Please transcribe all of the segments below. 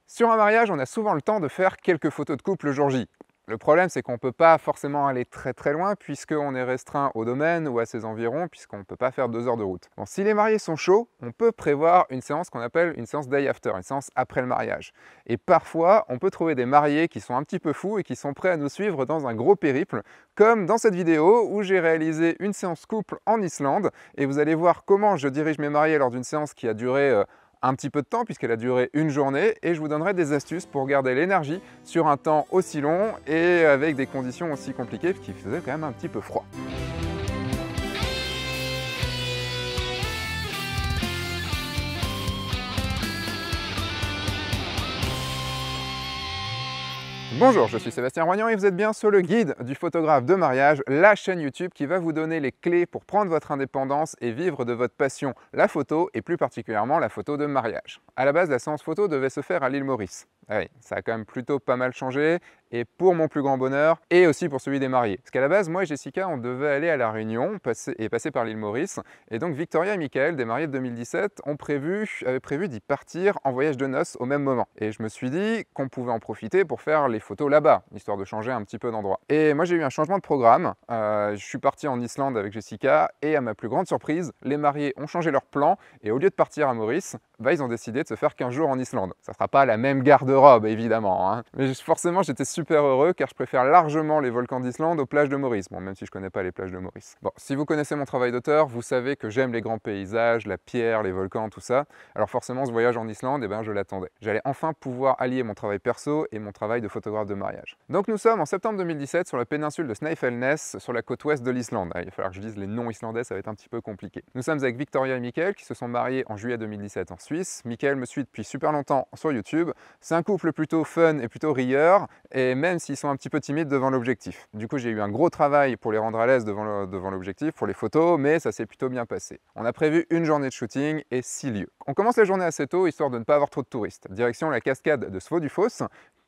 Sur un mariage, on a souvent le temps de faire quelques photos de couple le jour J. Le problème, c'est qu'on ne peut pas forcément aller très loin puisqu'on est restreint au domaine ou à ses environs, puisqu'on ne peut pas faire 2 heures de route. Bon, si les mariés sont chauds, on peut prévoir une séance qu'on appelle une séance day after, une séance après le mariage. Et parfois, on peut trouver des mariés qui sont un petit peu fous et qui sont prêts à nous suivre dans un gros périple, comme dans cette vidéo où j'ai réalisé une séance couple en Islande, et vous allez voir comment je dirige mes mariés lors d'une séance qui a duré un petit peu de temps puisqu'elle a duré une journée, et je vous donnerai des astuces pour garder l'énergie sur un temps aussi long et avec des conditions aussi compliquées qui faisait quand même un petit peu froid. Bonjour, je suis Sébastien Roignan et vous êtes bien sur le guide du photographe de mariage, la chaîne YouTube qui va vous donner les clés pour prendre votre indépendance et vivre de votre passion, la photo, et plus particulièrement la photo de mariage. À la base, la séance photo devait se faire à l'île Maurice. Ah oui, ça a quand même plutôt pas mal changé, et pour mon plus grand bonheur, et aussi pour celui des mariés. Parce qu'à la base, moi et Jessica, on devait aller à La Réunion, passer par l'île Maurice, et donc Victoria et Michael, des mariés de 2017, avaient prévu d'y partir en voyage de noces au même moment. Et je me suis dit qu'on pouvait en profiter pour faire les photos là-bas, histoire de changer un petit peu d'endroit. Et moi j'ai eu un changement de programme, je suis parti en Islande avec Jessica, et à ma plus grande surprise, les mariés ont changé leur plan, et au lieu de partir à Maurice, ils ont décidé de se faire 15 jours en Islande. Ça sera pas la même garde-robe évidemment, hein. Mais forcément j'étais super heureux car je préfère largement les volcans d'Islande aux plages de Maurice. Bon, même si je connais pas les plages de Maurice. Bon, si vous connaissez mon travail d'auteur, vous savez que j'aime les grands paysages, la pierre, les volcans, tout ça. Alors forcément ce voyage en Islande, je l'attendais. J'allais enfin pouvoir allier mon travail perso et mon travail de photographe de mariage. Donc nous sommes en septembre 2017 sur la péninsule de Snæfellsnes, sur la côte ouest de l'Islande. Il va falloir que je dise les noms islandais, ça va être un petit peu compliqué. Nous sommes avec Victoria et Michael qui se sont mariés en juillet 2017 en Suisse. Michael me suit depuis super longtemps sur YouTube. C'est un couple plutôt fun et plutôt rieur, et même s'ils sont un petit peu timides devant l'objectif. Du coup, j'ai eu un gros travail pour les rendre à l'aise devant l'objectif, pour les photos, mais ça s'est plutôt bien passé. On a prévu une journée de shooting et 6 lieux. On commence la journée assez tôt, histoire de ne pas avoir trop de touristes. Direction la cascade de Svådyfoss,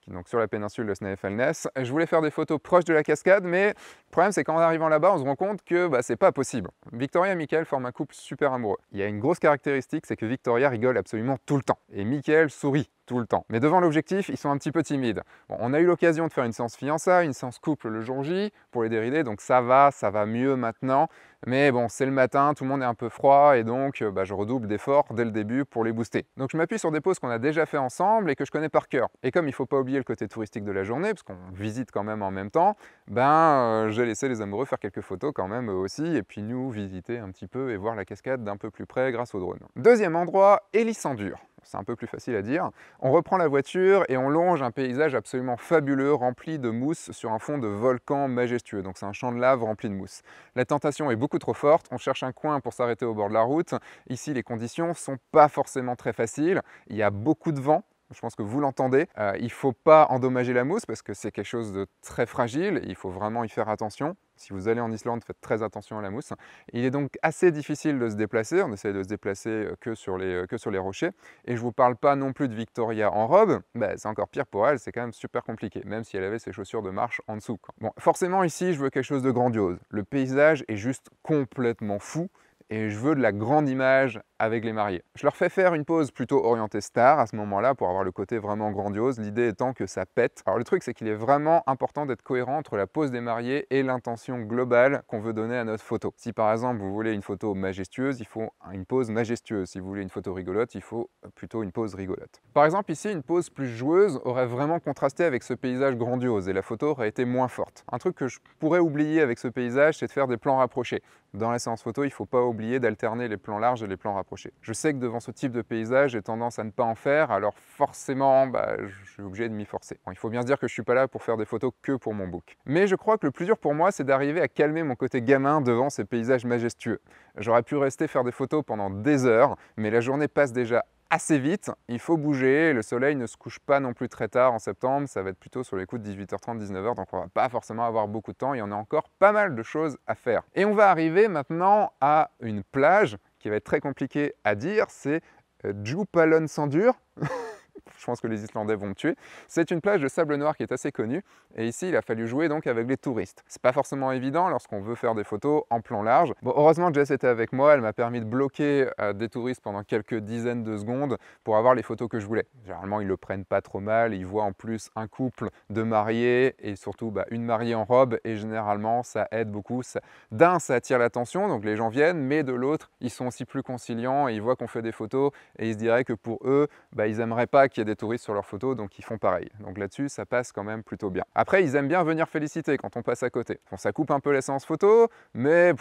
donc sur la péninsule de Snæfellsnes. Je voulais faire des photos proches de la cascade, mais le problème c'est qu'en arrivant là-bas, on se rend compte que c'est pas possible. Victoria et Michael forment un couple super amoureux. Il y a une grosse caractéristique, c'est que Victoria rigole absolument tout le temps, et Michael sourit tout le temps. Mais devant l'objectif, ils sont un petit peu timides. Bon, on a eu l'occasion de faire une séance fiançailles, une séance couple le jour J, pour les dérider, donc ça va mieux maintenant. Mais bon, c'est le matin, tout le monde est un peu froid, et donc je redouble d'efforts dès le début pour les booster. Donc je m'appuie sur des poses qu'on a déjà fait ensemble et que je connais par cœur. Et comme il ne faut pas oublier le côté touristique de la journée, parce qu'on visite quand même en même temps, j'ai laissé les amoureux faire quelques photos quand même eux aussi, et puis nous visiter un petit peu et voir la cascade d'un peu plus près grâce au drone. Deuxième endroit, Elissandur. C'est un peu plus facile à dire. On reprend la voiture et on longe un paysage absolument fabuleux, rempli de mousse sur un fond de volcan majestueux. Donc c'est un champ de lave rempli de mousse. La tentation est beaucoup trop forte, on cherche un coin pour s'arrêter au bord de la route. Ici, les conditions sont pas forcément très faciles. Il y a beaucoup de vent. Je pense que vous l'entendez. Il ne faut pas endommager la mousse parce que c'est quelque chose de très fragile. Il faut vraiment y faire attention. Si vous allez en Islande, faites très attention à la mousse. Il est donc assez difficile de se déplacer. On essaie de se déplacer que sur les rochers. Et je ne vous parle pas non plus de Victoria en robe. C'est encore pire pour elle, c'est quand même super compliqué, même si elle avait ses chaussures de marche en dessous. Bon, forcément ici, je veux quelque chose de grandiose. Le paysage est juste complètement fou. Et je veux de la grande image avec les mariés. Je leur fais faire une pose plutôt orientée star à ce moment-là pour avoir le côté vraiment grandiose, l'idée étant que ça pète. Alors le truc c'est qu'il est vraiment important d'être cohérent entre la pose des mariés et l'intention globale qu'on veut donner à notre photo. Si par exemple vous voulez une photo majestueuse, il faut une pose majestueuse. Si vous voulez une photo rigolote, il faut plutôt une pose rigolote. Par exemple ici, une pose plus joueuse aurait vraiment contrasté avec ce paysage grandiose et la photo aurait été moins forte. Un truc que je pourrais oublier avec ce paysage, c'est de faire des plans rapprochés. Dans la séance photo, il ne faut pas oublier d'alterner les plans larges et les plans rapprochés. Je sais que devant ce type de paysage, j'ai tendance à ne pas en faire, alors forcément, je suis obligé de m'y forcer. Bon, il faut bien se dire que je ne suis pas là pour faire des photos que pour mon book. Mais je crois que le plus dur pour moi, c'est d'arriver à calmer mon côté gamin devant ces paysages majestueux. J'aurais pu rester faire des photos pendant des heures, mais la journée passe déjà assez vite, il faut bouger, le soleil ne se couche pas non plus très tard en septembre, ça va être plutôt sur les coups de 18h30, 19h, donc on va pas forcément avoir beaucoup de temps, il y en a encore pas mal de choses à faire. Et on va arriver maintenant à une plage qui va être très compliquée à dire, c'est Djupalonsandur. je pense que les Islandais vont me tuer. C'est une plage de sable noir qui est assez connue, et ici il a fallu jouer donc avec les touristes. C'est pas forcément évident lorsqu'on veut faire des photos en plan large. Bon, heureusement Jess était avec moi, elle m'a permis de bloquer des touristes pendant quelques dizaines de secondes pour avoir les photos que je voulais. Généralement ils le prennent pas trop mal, ils voient en plus un couple de mariés et surtout une mariée en robe, et généralement ça aide beaucoup. D'un, ça attire l'attention, donc les gens viennent, mais de l'autre, ils sont aussi plus conciliants et ils voient qu'on fait des photos et ils se diraient que pour eux, ils n'aimeraient pas qu'il y ait des touristes sur leurs photos, donc ils font pareil. Donc là-dessus, ça passe quand même plutôt bien. Après, ils aiment bien venir féliciter quand on passe à côté. Bon, ça coupe un peu la séance photo, mais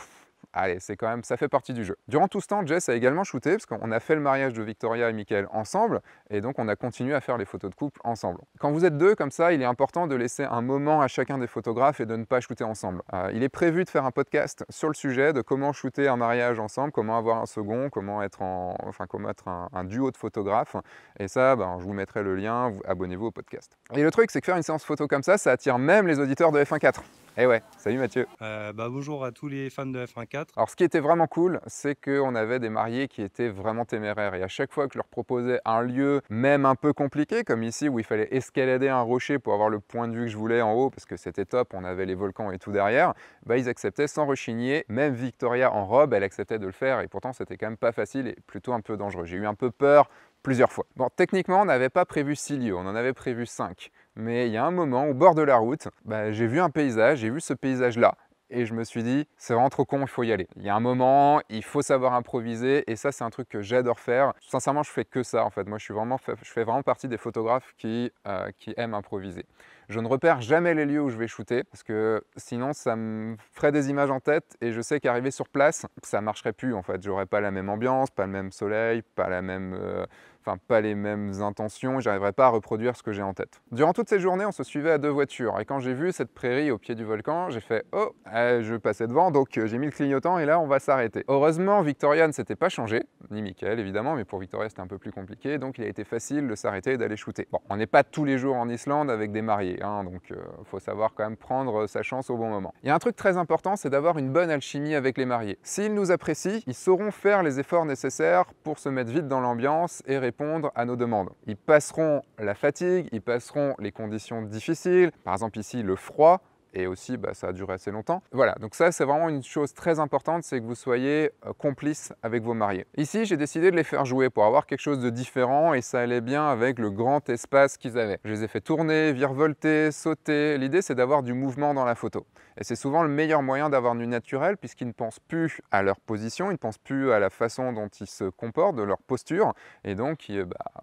allez, c'est quand même, ça fait partie du jeu. Durant tout ce temps, Jess a également shooté, parce qu'on a fait le mariage de Victoria et Michael ensemble, et donc on a continué à faire les photos de couple ensemble. Quand vous êtes deux comme ça, il est important de laisser un moment à chacun des photographes et de ne pas shooter ensemble. Il est prévu de faire un podcast sur le sujet de comment shooter un mariage ensemble, comment avoir un second, comment être un duo de photographes, et ça, je vous mettrai le lien, abonnez-vous au podcast. Et le truc, c'est que faire une séance photo comme ça attire même les auditeurs de F1.4. Eh ouais, salut Mathieu. Bonjour à tous les fans de F1.4. Alors ce qui était vraiment cool, c'est qu'on avait des mariés qui étaient vraiment téméraires, et à chaque fois que je leur proposais un lieu, même un peu compliqué, comme ici où il fallait escalader un rocher pour avoir le point de vue que je voulais en haut, parce que c'était top, on avait les volcans et tout derrière, ils acceptaient sans rechigner. Même Victoria en robe, elle acceptait de le faire, et pourtant c'était quand même pas facile et plutôt un peu dangereux. J'ai eu un peu peur plusieurs fois. Bon, techniquement, on n'avait pas prévu 6 lieux, on en avait prévu 5. Mais il y a un moment, au bord de la route, j'ai vu un paysage, j'ai vu ce paysage-là. Et je me suis dit, c'est vraiment trop con, il faut y aller. Il y a un moment, il faut savoir improviser, et ça, c'est un truc que j'adore faire. Sincèrement, je fais que ça, en fait. Moi, je fais vraiment partie des photographes qui aiment improviser. Je ne repère jamais les lieux où je vais shooter, parce que sinon, ça me ferait des images en tête, et je sais qu'arriver sur place, ça marcherait plus, en fait. J'aurais pas la même ambiance, pas le même soleil, pas les mêmes intentions, j'arriverai pas à reproduire ce que j'ai en tête. Durant toute cette journée, on se suivait à 2 voitures, et quand j'ai vu cette prairie au pied du volcan, j'ai fait « Oh, je passais devant, donc j'ai mis le clignotant et là, on va s'arrêter ». Heureusement, Victoria ne s'était pas changé, ni Michael évidemment, mais pour Victoria, c'était un peu plus compliqué, donc il a été facile de s'arrêter et d'aller shooter. Bon, on n'est pas tous les jours en Islande avec des mariés, donc faut savoir quand même prendre sa chance au bon moment. Il y a un truc très important, c'est d'avoir une bonne alchimie avec les mariés. S'ils nous apprécient, ils sauront faire les efforts nécessaires pour se mettre vite dans l'ambiance et répondre à nos demandes. Ils passeront la fatigue, ils passeront les conditions difficiles, par exemple ici le froid, et aussi ça a duré assez longtemps. Voilà, donc ça c'est vraiment une chose très importante, c'est que vous soyez complices avec vos mariés. Ici j'ai décidé de les faire jouer pour avoir quelque chose de différent, et ça allait bien avec le grand espace qu'ils avaient. Je les ai fait tourner, virevolter, sauter. L'idée c'est d'avoir du mouvement dans la photo. Et c'est souvent le meilleur moyen d'avoir du naturel, puisqu'ils ne pensent plus à leur position, ils ne pensent plus à la façon dont ils se comportent, de leur posture, et donc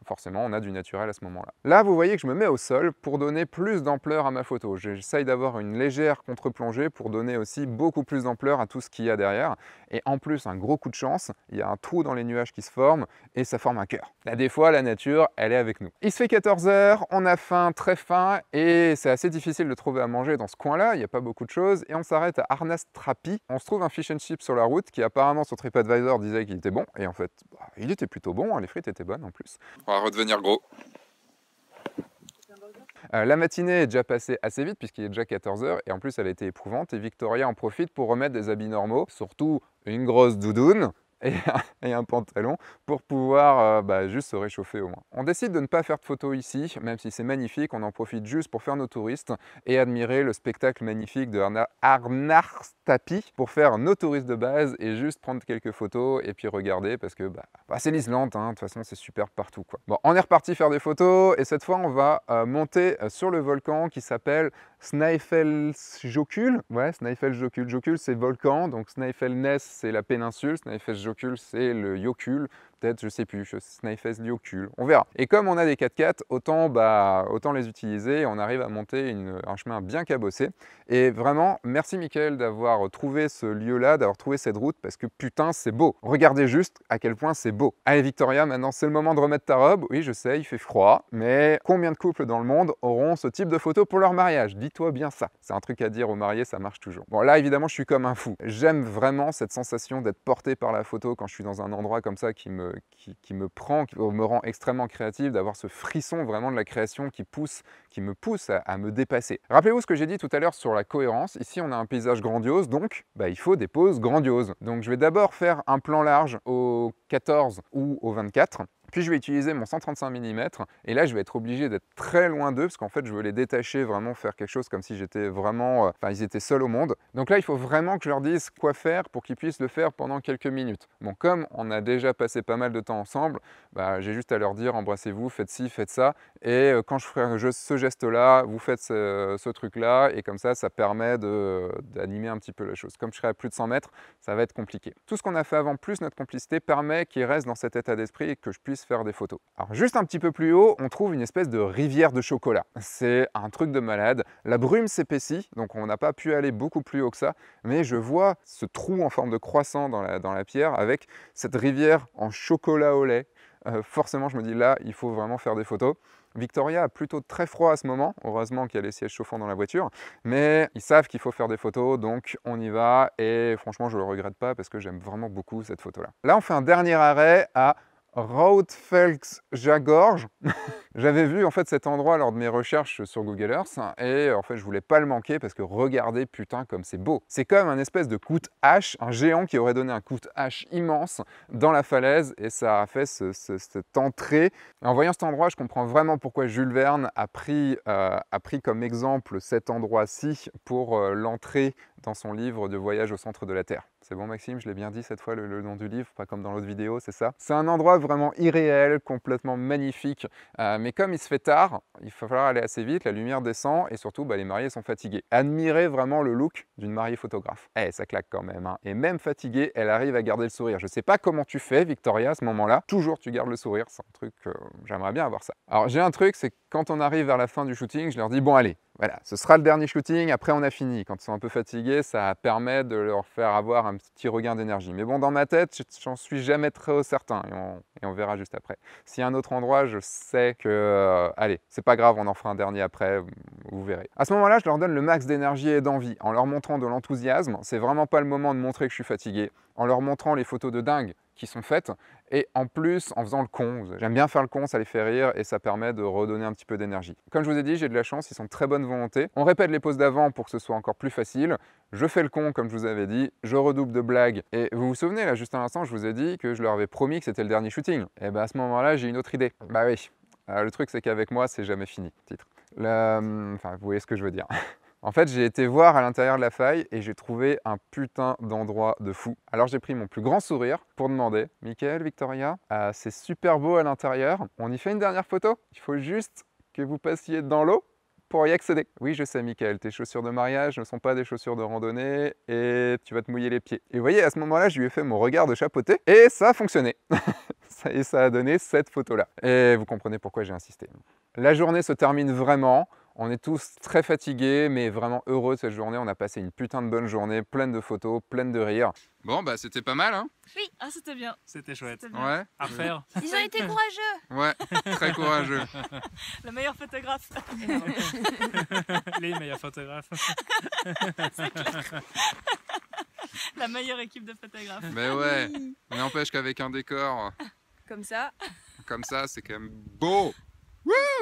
forcément on a du naturel à ce moment-là. Là vous voyez que je me mets au sol pour donner plus d'ampleur à ma photo. J'essaye d'avoir une légère contre-plongée pour donner aussi beaucoup plus d'ampleur à tout ce qu'il y a derrière. Et en plus, un gros coup de chance, il y a un trou dans les nuages qui se forme et ça forme un cœur. Là, des fois, la nature, elle est avec nous. Il se fait 14 h, on a faim, très faim, et c'est assez difficile de trouver à manger dans ce coin-là, il n'y a pas beaucoup de choses, et on s'arrête à Arnastrapi. On se trouve un fish and chip sur la route qui apparemment sur TripAdvisor disait qu'il était bon, et en fait, il était plutôt bon, les frites étaient bonnes en plus. On va redevenir gros. La matinée est déjà passée assez vite puisqu'il est déjà 14 h, et en plus elle a été éprouvante, et Victoria en profite pour remettre des habits normaux, surtout une grosse doudoune et un pantalon pour pouvoir juste se réchauffer au moins. On décide de ne pas faire de photos ici, même si c'est magnifique, on en profite juste pour faire nos touristes et admirer le spectacle magnifique de Arnarstapi pour faire nos touristes de base et juste prendre quelques photos et puis regarder parce que c'est l'Islande, de toute façon c'est superbe partout quoi. Bon, on est reparti faire des photos, et cette fois on va monter sur le volcan qui s'appelle Snæfellsjökull. Ouais, Snæfellsjökull. Jökull c'est volcan, donc Snæfellsnes c'est la péninsule, Snæfellsjökull c'est le Jökull. Peut-être, je sais plus, Snæfellsjökull, on verra. Et comme on a des 4x4, autant les utiliser, et on arrive à monter un chemin bien cabossé. Et vraiment, merci Michael d'avoir trouvé ce lieu-là, d'avoir trouvé cette route, parce que putain, c'est beau. Regardez juste à quel point c'est beau. Allez Victoria, maintenant c'est le moment de remettre ta robe. Oui, je sais, il fait froid, mais combien de couples dans le monde auront ce type de photo pour leur mariage? Dis-toi bien ça. C'est un truc à dire aux mariés, ça marche toujours. Bon, là, évidemment, je suis comme un fou. J'aime vraiment cette sensation d'être porté par la photo quand je suis dans un endroit comme ça qui me prend, qui me rend extrêmement créatif, d'avoir ce frisson vraiment de la création qui me pousse à me dépasser. Rappelez-vous ce que j'ai dit tout à l'heure sur la cohérence. Ici, on a un paysage grandiose, donc il faut des poses grandioses. Donc je vais d'abord faire un plan large au 14 ou au 24 Puis je vais utiliser mon 135 mm et là je vais être obligé d'être très loin d'eux parce qu'en fait je veux les détacher, vraiment faire quelque chose comme si j'étais vraiment, enfin ils étaient seuls au monde. Donc là il faut vraiment que je leur dise quoi faire pour qu'ils puissent le faire pendant quelques minutes. Bon, comme on a déjà passé pas mal de temps ensemble, bah, j'ai juste à leur dire embrassez-vous, faites ci, faites ça, et quand je ferai ce geste-là, vous faites ce truc-là, et comme ça permet d'animer un petit peu la chose. Comme je serai à plus de 100 mètres, ça va être compliqué. Tout ce qu'on a fait avant, plus notre complicité, permet qu'il reste dans cet état d'esprit et que je puisse faire des photos. Alors juste un petit peu plus haut, on trouve une espèce de rivière de chocolat. C'est un truc de malade. La brume s'épaissit, donc on n'a pas pu aller beaucoup plus haut que ça, mais je vois ce trou en forme de croissant dans la pierre avec cette rivière en chocolat au lait. Forcément, je me dis là, il faut vraiment faire des photos. Victoria a plutôt très froid à ce moment, heureusement qu'il y a les sièges chauffants dans la voiture, mais ils savent qu'il faut faire des photos, donc on y va, et franchement je ne le regrette pas parce que j'aime vraiment beaucoup cette photo-là. Là on fait un dernier arrêt à Roodfelksjagorge. J'avais vu en fait cet endroit lors de mes recherches sur Google Earth et en fait je voulais pas le manquer parce que regardez putain comme c'est beau. C'est comme un espèce de coup de hache, un géant qui aurait donné un coup de hache immense dans la falaise et ça a fait cette entrée. Et en voyant cet endroit, je comprends vraiment pourquoi Jules Verne a pris comme exemple cet endroit-ci pour l'entrée dans son livre de Voyage au centre de la Terre. C'est bon Maxime, je l'ai bien dit cette fois le nom du livre, pas comme dans l'autre vidéo, c'est ça? C'est un endroit vraiment irréel, complètement magnifique, mais comme il se fait tard, il va falloir aller assez vite, la lumière descend et surtout les mariés sont fatigués. Admirez vraiment le look d'une mariée photographe. Eh, ça claque quand même, hein. Et même fatiguée, elle arrive à garder le sourire. Je sais pas comment tu fais Victoria à ce moment-là, toujours tu gardes le sourire, c'est un truc, j'aimerais bien avoir ça. Alors j'ai un truc, c'est que quand on arrive vers la fin du shooting, je leur dis bon allez, voilà, ce sera le dernier shooting, après on a fini. Quand ils sont un peu fatigués, ça permet de leur faire avoir un petit regain d'énergie. Mais bon, dans ma tête, j'en suis jamais très certain et on verra juste après. S'il y a un autre endroit, je sais que, allez, c'est pas grave, on en fera un dernier après, vous verrez. À ce moment-là, je leur donne le max d'énergie et d'envie, en leur montrant de l'enthousiasme. C'est vraiment pas le moment de montrer que je suis fatigué, en leur montrant les photos de dingue qui sont faites, et en plus en faisant le con. J'aime bien faire le con, ça les fait rire et ça permet de redonner un petit peu d'énergie. Comme je vous ai dit, j'ai de la chance, ils sont de très bonne volonté. On répète les poses d'avant pour que ce soit encore plus facile. Je fais le con comme je vous avais dit, je redouble de blagues. Et vous vous souvenez, là, juste à l'instant, je vous ai dit que je leur avais promis que c'était le dernier shooting. Et à ce moment-là, j'ai une autre idée. Bah oui, le truc c'est qu'avec moi, c'est jamais fini, titre. Enfin, vous voyez ce que je veux dire. En fait, j'ai été voir à l'intérieur de la faille et j'ai trouvé un putain d'endroit de fou. Alors j'ai pris mon plus grand sourire pour demander « Mickaël, Victoria, c'est super beau à l'intérieur, on y fait une dernière photo? Il faut juste que vous passiez dans l'eau pour y accéder. » Oui, je sais, Mickaël, tes chaussures de mariage ne sont pas des chaussures de randonnée et tu vas te mouiller les pieds. Et vous voyez, à ce moment-là, je lui ai fait mon regard de chapeauté et ça a fonctionné. Et ça a donné cette photo-là. Et vous comprenez pourquoi j'ai insisté. La journée se termine vraiment. On est tous très fatigués, mais vraiment heureux de cette journée. On a passé une putain de bonne journée, pleine de photos, pleine de rires. Bon, bah c'était pas mal, hein? Oui, c'était bien. C'était chouette. Bien. Ouais. À refaire. Ils ont été courageux. Ouais, très courageux. Le meilleur photographe. Les meilleurs photographes. La meilleure équipe de photographes. Mais ouais, mais n'empêche qu'avec un décor comme ça, c'est quand même beau.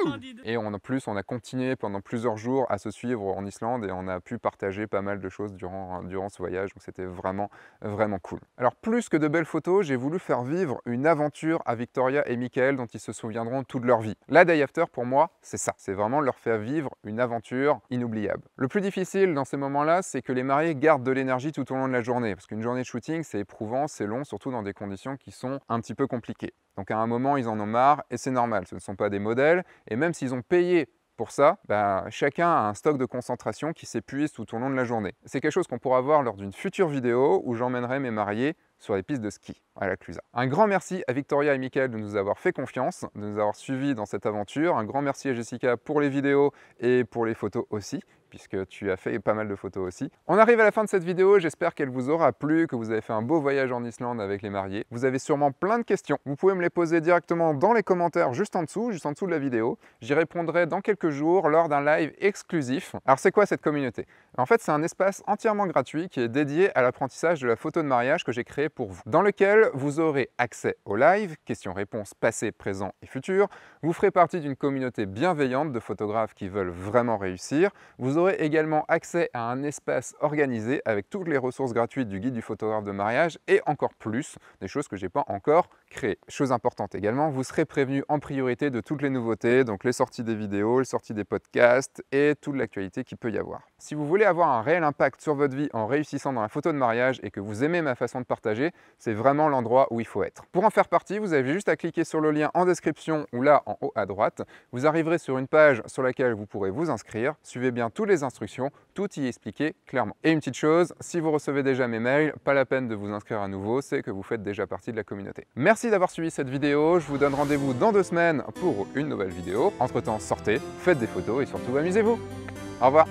splendide. Et en plus, on a continué pendant plusieurs jours à se suivre en Islande et on a pu partager pas mal de choses durant ce voyage. Donc c'était vraiment, vraiment cool. Alors plus que de belles photos, j'ai voulu faire vivre une aventure à Victoria et Mickaël dont ils se souviendront toute leur vie. La Day After, pour moi, c'est ça. C'est vraiment leur faire vivre une aventure inoubliable. Le plus difficile dans ces moments-là, c'est que les mariés gardent de l'énergie tout au long de la journée. Parce qu'une journée de shooting, c'est éprouvant, c'est long, surtout dans des conditions qui sont un petit peu compliquées. Donc à un moment, ils en ont marre et c'est normal. Ce ne sont pas des modèles. Et même s'ils ont payé pour ça, chacun a un stock de concentration qui s'épuise tout au long de la journée. C'est quelque chose qu'on pourra voir lors d'une future vidéo où j'emmènerai mes mariés sur les pistes de ski à la Clusaz. Un grand merci à Victoria et Mickaël de nous avoir fait confiance, de nous avoir suivis dans cette aventure. Un grand merci à Jessica pour les vidéos et pour les photos aussi, puisque tu as fait pas mal de photos aussi. On arrive à la fin de cette vidéo, j'espère qu'elle vous aura plu, que vous avez fait un beau voyage en Islande avec les mariés. Vous avez sûrement plein de questions. Vous pouvez me les poser directement dans les commentaires juste en dessous de la vidéo. J'y répondrai dans quelques jours lors d'un live exclusif. Alors c'est quoi cette communauté? En fait, c'est un espace entièrement gratuit qui est dédié à l'apprentissage de la photo de mariage que j'ai créé pour vous, dans lequel vous aurez accès aux lives, questions-réponses passées, présents et futurs. Vous ferez partie d'une communauté bienveillante de photographes qui veulent vraiment réussir. Vous aurez également accès à un espace organisé avec toutes les ressources gratuites du guide du photographe de mariage et encore plus, des choses que je n'ai pas encore créer. Chose importante également, vous serez prévenu en priorité de toutes les nouveautés, donc les sorties des vidéos, les sorties des podcasts et toute l'actualité qu'il peut y avoir. Si vous voulez avoir un réel impact sur votre vie en réussissant dans la photo de mariage et que vous aimez ma façon de partager, c'est vraiment l'endroit où il faut être. Pour en faire partie, vous avez juste à cliquer sur le lien en description ou là en haut à droite. Vous arriverez sur une page sur laquelle vous pourrez vous inscrire. Suivez bien toutes les instructions, tout y est expliqué clairement. Et une petite chose, si vous recevez déjà mes mails, pas la peine de vous inscrire à nouveau, c'est que vous faites déjà partie de la communauté. Merci d'avoir suivi cette vidéo, je vous donne rendez-vous dans 2 semaines pour une nouvelle vidéo. Entre temps, sortez, faites des photos et surtout amusez-vous. Au revoir.